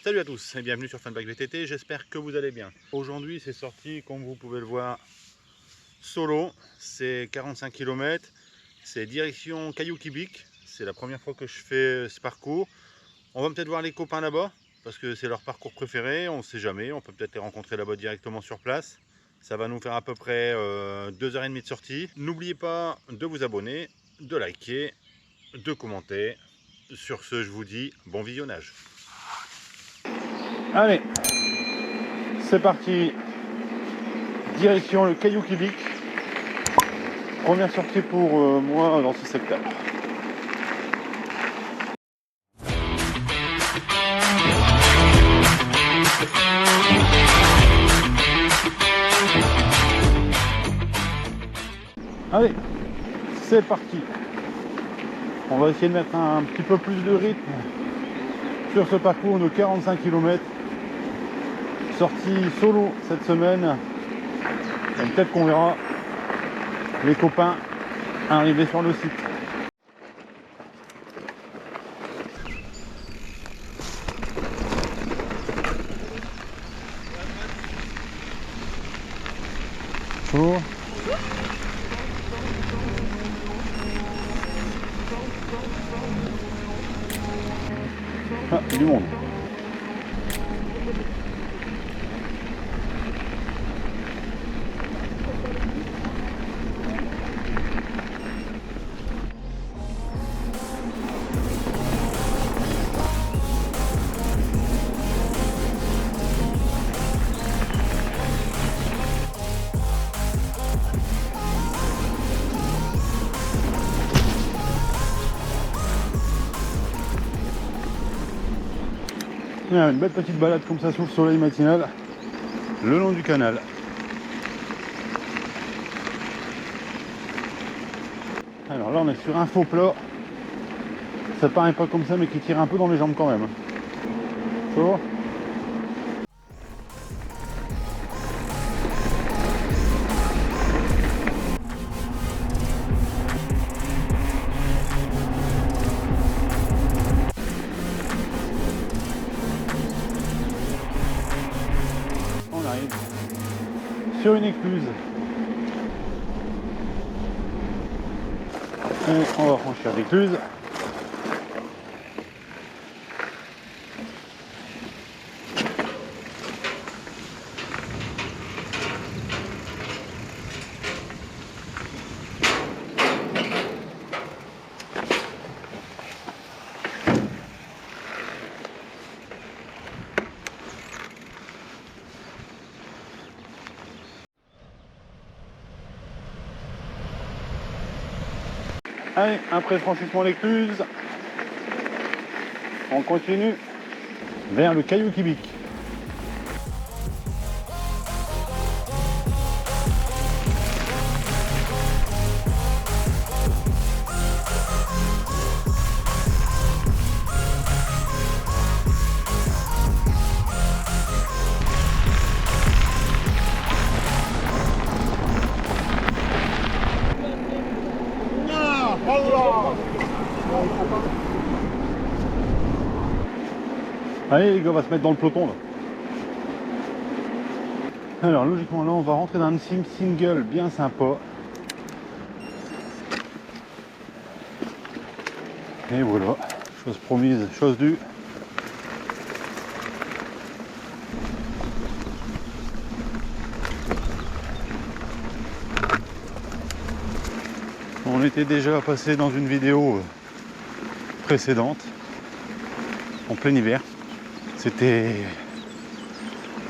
Salut à tous et bienvenue sur Funbike VTT, j'espère que vous allez bien. Aujourd'hui c'est sorti, comme vous pouvez le voir, solo, c'est 45 km, c'est direction Cailloux-Québec, c'est la première fois que je fais ce parcours. On va peut-être voir les copains là-bas, parce que c'est leur parcours préféré, on ne sait jamais, on peut peut-être les rencontrer là-bas directement sur place. Ça va nous faire à peu près 2h30 de sortie. N'oubliez pas de vous abonner, de liker, de commenter. Sur ce, je vous dis bon visionnage. Allez, c'est parti, direction le Cailloux-Québec. Première sortie pour moi dans ce secteur. Allez, c'est parti. On va essayer de mettre un petit peu plus de rythme sur ce parcours de 45 km. Sortie solo cette semaine. Et peut-être qu'on verra les copains arriver sur le site. Chaud. Ah, il y a du monde. Une belle petite balade comme ça sous le soleil matinal le long du canal. Alors là on est sur un faux plat, ça paraît pas comme ça mais qui tire un peu dans les jambes quand même. Chaud. On arrive sur une écluse. Et on va franchir l'écluse. Allez, après franchissement l'écluse, on continue vers le Cailloux-Québec. Allez les gars, on va se mettre dans le peloton là. Alors logiquement là on va rentrer dans un single bien sympa. Et voilà, chose promise, chose due. On était déjà passé dans une vidéo précédente, en plein hiver. C'était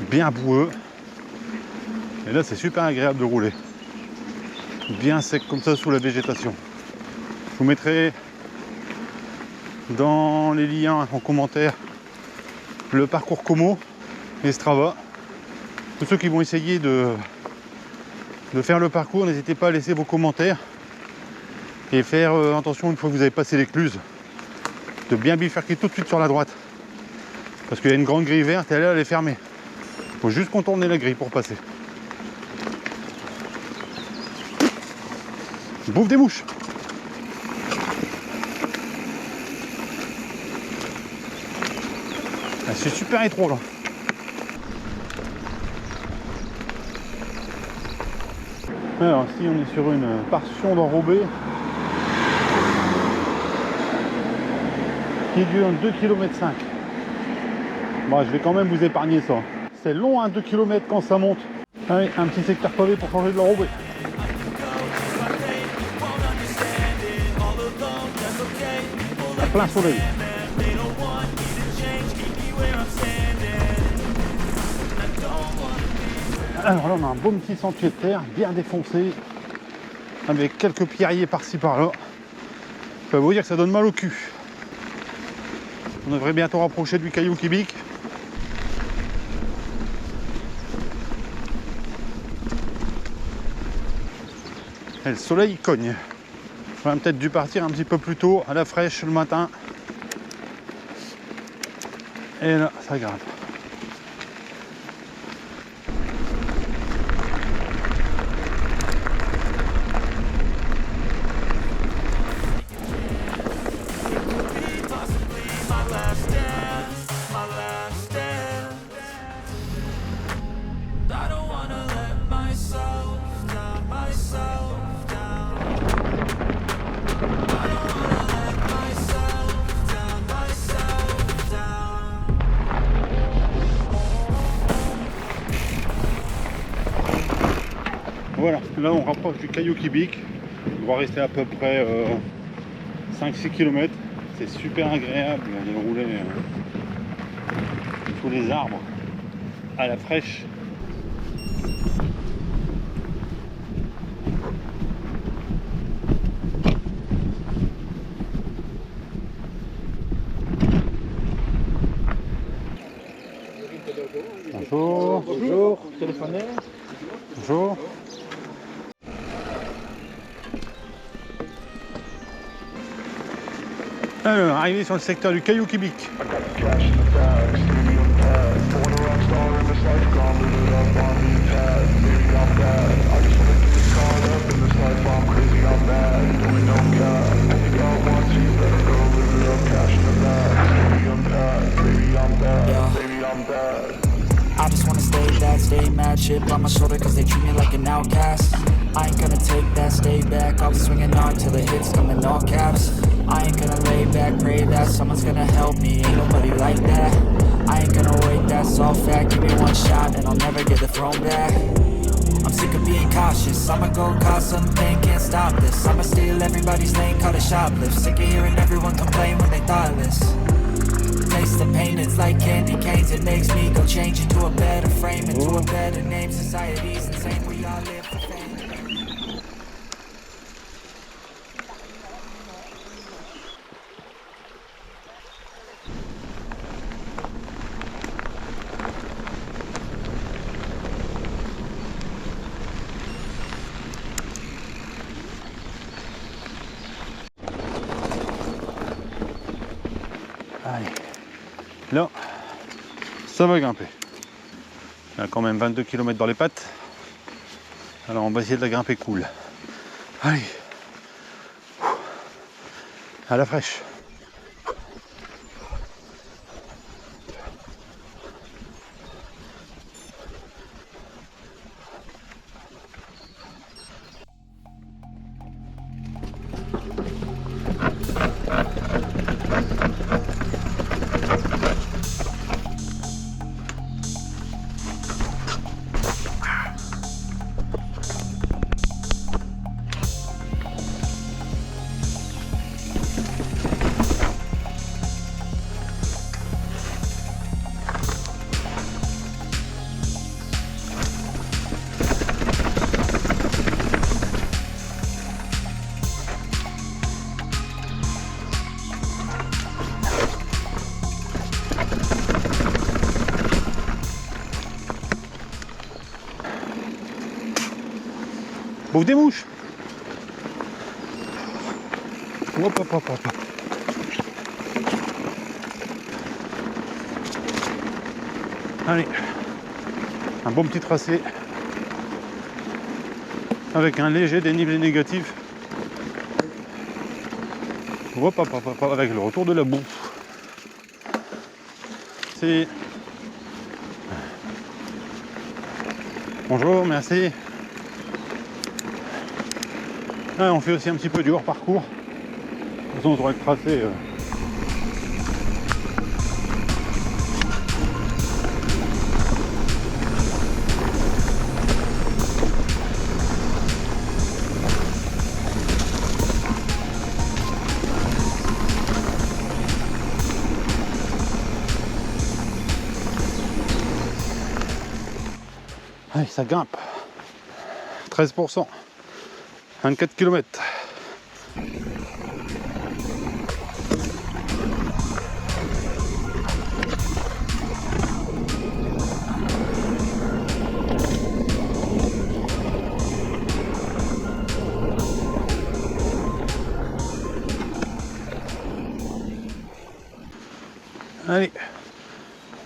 bien boueux. Et là c'est super agréable de rouler. Bien sec comme ça sous la végétation. Je vous mettrai dans les liens en commentaire le parcours Como et Strava. Tous ceux qui vont essayer de faire le parcours, n'hésitez pas à laisser vos commentaires et faire attention une fois que vous avez passé l'écluse de bien bifurquer tout de suite sur la droite parce qu'il y a une grande grille verte et elle est fermée. Il faut juste contourner la grille pour passer. Bouffe des mouches. Ah, c'est super étroit là. Alors ici on est sur une portion d'enrobé qui dure 2,5 km. Bon, je vais quand même vous épargner ça. C'est long, hein, 2 km quand ça monte. Allez, un petit secteur pavé pour changer de l'enrobé. À plein soleil. Alors là on a un beau petit sentier de terre bien défoncé avec quelques pierriers par-ci par-là. Je peux vous dire que ça donne mal au cul. On devrait bientôt rapprocher du caillou Québec. Et le soleil cogne. J'aurais peut-être dû partir un petit peu plus tôt à la fraîche le matin. Et là ça grimpe. Voilà, là on rapproche du caillou Québec. On va rester à peu près 5-6 km. C'est super agréable de rouler sous les arbres à la fraîche. Bonjour. Bonjour, téléphonez. Bonjour. Alors, arrivé sur le secteur du caillou Québec. I just wanna stay bad, stay mad, chip on my shoulder cause they treat me like an outcast. I ain't gonna take that, stay back, I'll be swinging hard till the hits come in all caps. I ain't gonna lay back, pray that someone's gonna help me, ain't nobody like that. I ain't gonna wait, that's all fact, give me one shot and I'll never get the throne back. I'm sick of being cautious, I'ma go cause something, can't stop this. I'ma steal everybody's lane, call it shoplift. Sick of hearing everyone complain when they thoughtless. Taste the pain, it's like candy canes. It makes me go change into a better frame, into a better name. Society's insane, we all live for fame. Allez. Là, ça va grimper. Il y a quand même 22 km dans les pattes. Alors on va essayer de la grimper cool. Allez. À la fraîche. Bouffe des mouches. Hop, hop, hop, hop. Allez, un bon petit tracé avec un léger dénivelé négatif. Hop, hop, hop, hop, avec le retour de la boue. merci. Bonjour, merci. Ah, on fait aussi un petit peu du hors parcours. De toute façon, on devrait le tracé. Allez, ça grimpe. 13%. 24 km. Allez,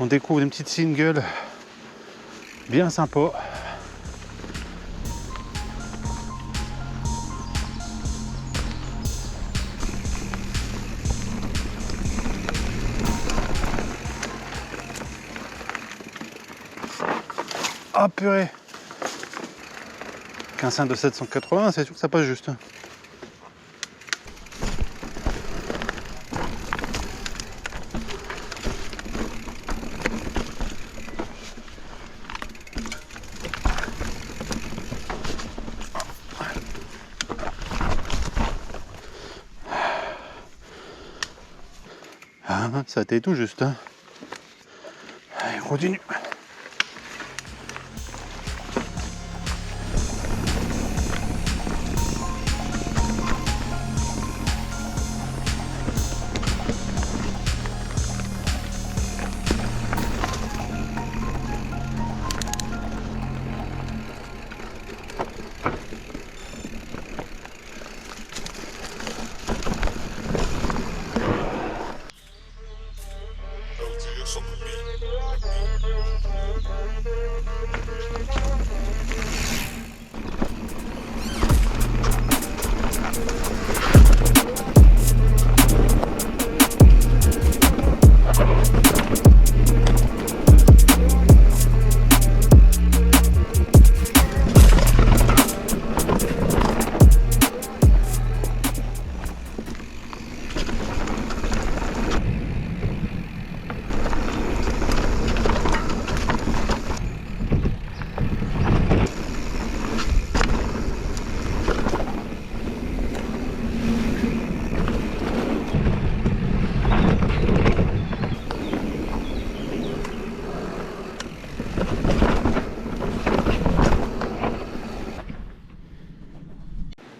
on découvre une petite single bien sympa. Ah purée, qu'un sein de 780, c'est sûr que ça passe juste. Ah, ça a été tout juste. Allez, on continue.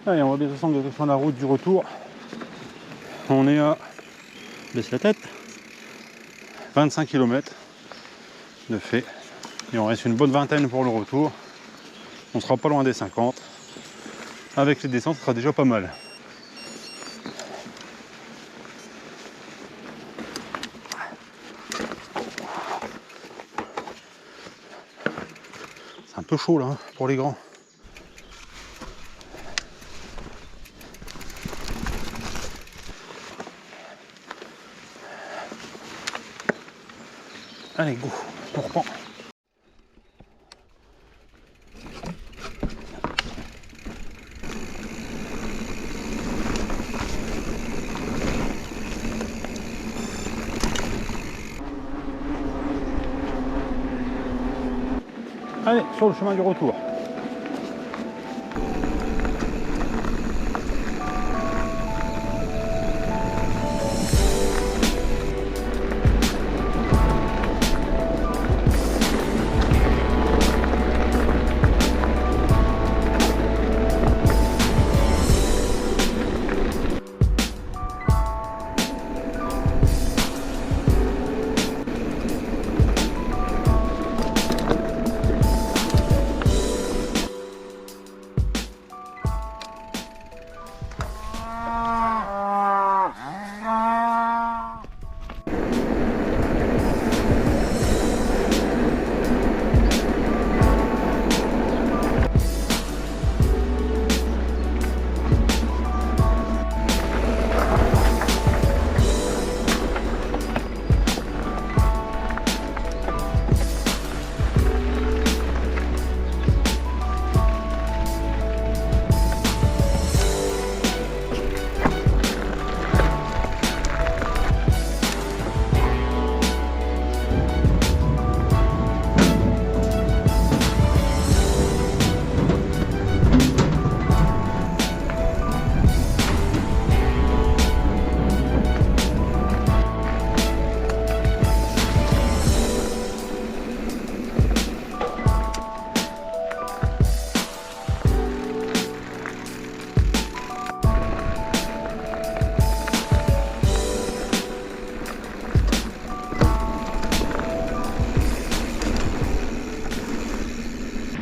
Allez, on va bien descendre sur la route du retour. On est à, baisse la tête, 25 km de fait. Et on reste une bonne vingtaine pour le retour. On sera pas loin des 50. Avec les descentes, ce sera déjà pas mal. C'est un peu chaud là, hein, pour les grands. Allez, go, on reprend. Allez, sur le chemin du retour.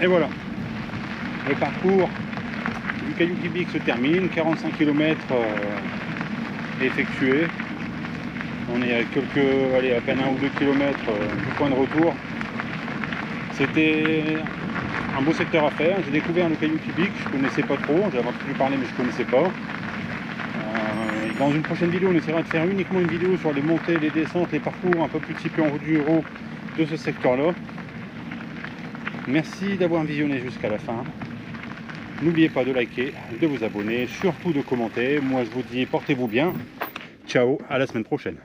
Et voilà, le parcours du Caillou Kibic se termine, 45 km effectués. On est à peine 1 ou 2 km du point de retour. C'était un beau secteur à faire. J'ai découvert le Caillou Kibic, je ne connaissais pas trop, j'avais entendu parler mais je ne connaissais pas. Dans une prochaine vidéo, on essaiera de faire uniquement une vidéo sur les montées, les descentes, les parcours un peu plus typés en route du héros de ce secteur-là. Merci d'avoir visionné jusqu'à la fin. N'oubliez pas de liker, de vous abonner, surtout de commenter. Moi je vous dis portez-vous bien. Ciao, à la semaine prochaine.